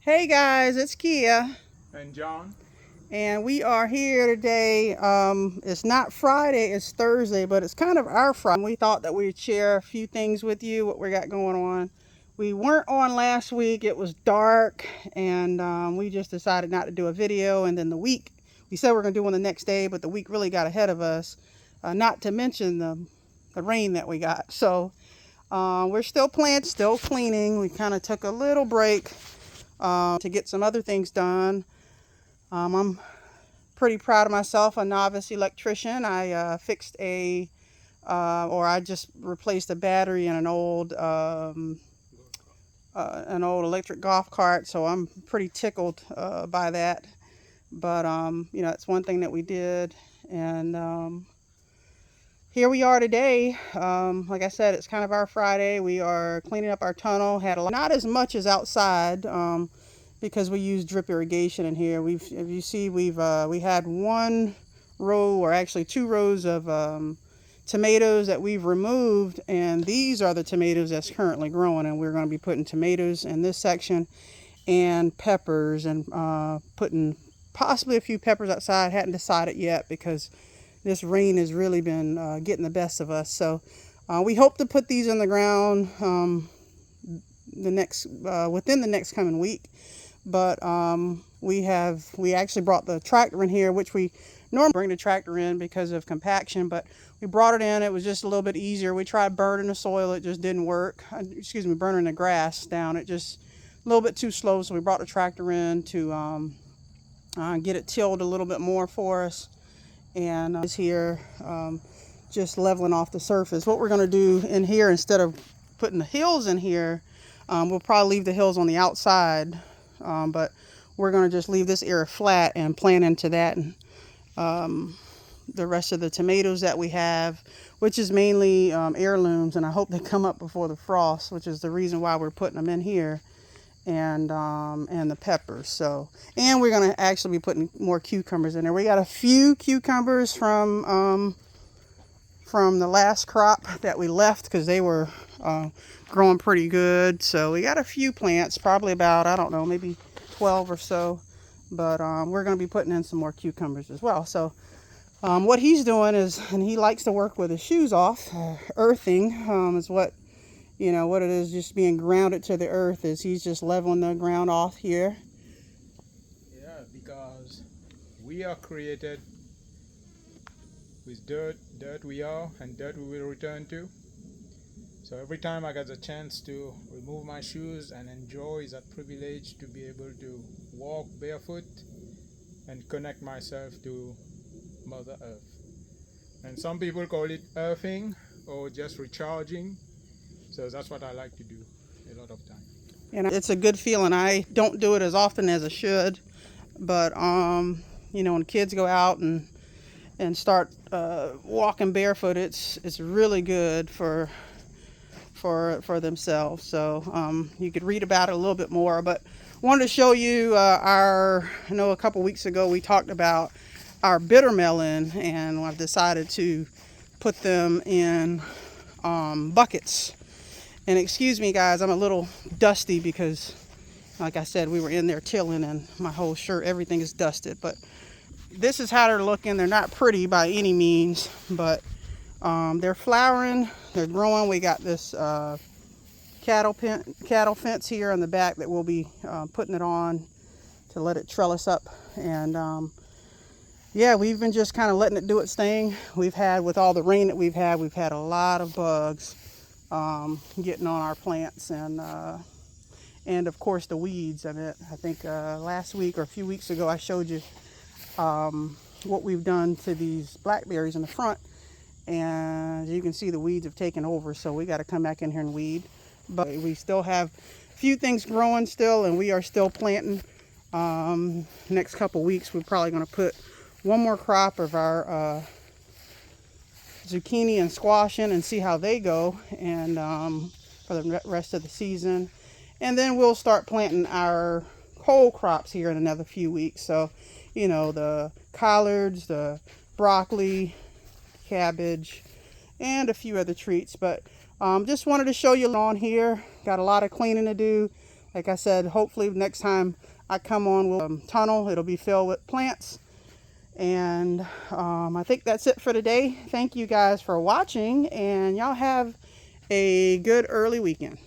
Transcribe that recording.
Hey guys, it's Kia, And John, and we are here today. It's not Friday, it's Thursday, but it's kind of our Friday. We thought that we'd share a few things with you, what we got going on. We weren't on last week, it was dark, and we just decided not to do a video. And then the week, we said we are going to do one the next day, but the week really got ahead of us, not to mention the rain that we got. So we're still planting, still cleaning. We kind of took a little break to get some other things done. I'm pretty proud of myself, a novice electrician. I fixed or I just replaced a battery in an old electric golf cart. So I'm pretty tickled by that. But it's one thing that we did, and here we are today. Like I said, it's kind of our Friday. We are cleaning up our tunnel. Had a lot, not as much as outside. Because we use drip irrigation in here. If you see, we had one row, or actually 2 rows of tomatoes that we've removed, and these are the tomatoes that's currently growing. And we're going to be putting tomatoes in this section, and peppers, and putting possibly a few peppers outside. Hadn't decided yet because this rain has really been getting the best of us. So we hope to put these in the ground within the next coming week. But we actually brought the tractor in here, which we normally bring the tractor in because of compaction, but we brought it in. It was just a little bit easier. We tried burning the soil, it just didn't work. Burning the grass down, it just a little bit too slow. So we brought the tractor in to get it tilled a little bit more for us, and is here just leveling off the surface. What we're going to do in here, instead of putting the hills in here, we'll probably leave the hills on the outside. But we're going to just leave this area flat and plant into that, and the rest of the tomatoes that we have, which is mainly heirlooms, and I hope they come up before the frost, which is the reason why we're putting them in here, and the peppers. So, and we're going to actually be putting more cucumbers in there. We got a few cucumbers from the last crop that we left because they were growing pretty good. So we got a few plants, probably about, I don't know, maybe 12 or so. But we're going to be putting in some more cucumbers as well. So what he's doing is, and he likes to work with his shoes off, earthing is what it is, just being grounded to the earth. Is he's just leveling the ground off here. yeah, because we are created with dirt we are, and dirt we will return to. So every time I get the chance to remove my shoes and enjoy that privilege to be able to walk barefoot and connect myself to Mother Earth. And some people call it earthing or just recharging. So that's what I like to do a lot of time. And it's a good feeling. I don't do it as often as I should, but when kids go out and start walking barefoot, it's really good for themselves. So you could read about it a little bit more, but wanted to show you I know a couple weeks ago we talked about our bitter melon, and I've decided to put them in buckets. And excuse me guys, I'm a little dusty because, like I said, we were in there tilling and my whole shirt, everything is dusted. But this is how they're looking. They're not pretty by any means, but they're flowering, they're growing. We got this cattle fence here in the back that we'll be putting it on to let it trellis up. And yeah, we've been just kind of letting it do its thing. With all the rain that we've had a lot of bugs getting on our plants, and of course the weeds. I think last week or a few weeks ago I showed you what we've done to these blackberries in the front, and you can see the weeds have taken over. So we got to come back in here and weed, but we still have a few things growing still, and we are still planting. Next couple weeks we're probably going to put one more crop of our zucchini and squash in and see how they go, and for the rest of the season. And then we'll start planting our whole crops here in another few weeks. So the collards, the broccoli, cabbage, and a few other treats. But just wanted to show you on here. Got a lot of cleaning to do, Like I said, hopefully next time I come on, we'll tunnel. It'll be filled with plants. And I think that's it for today. Thank you guys for watching, and y'all have a good early weekend.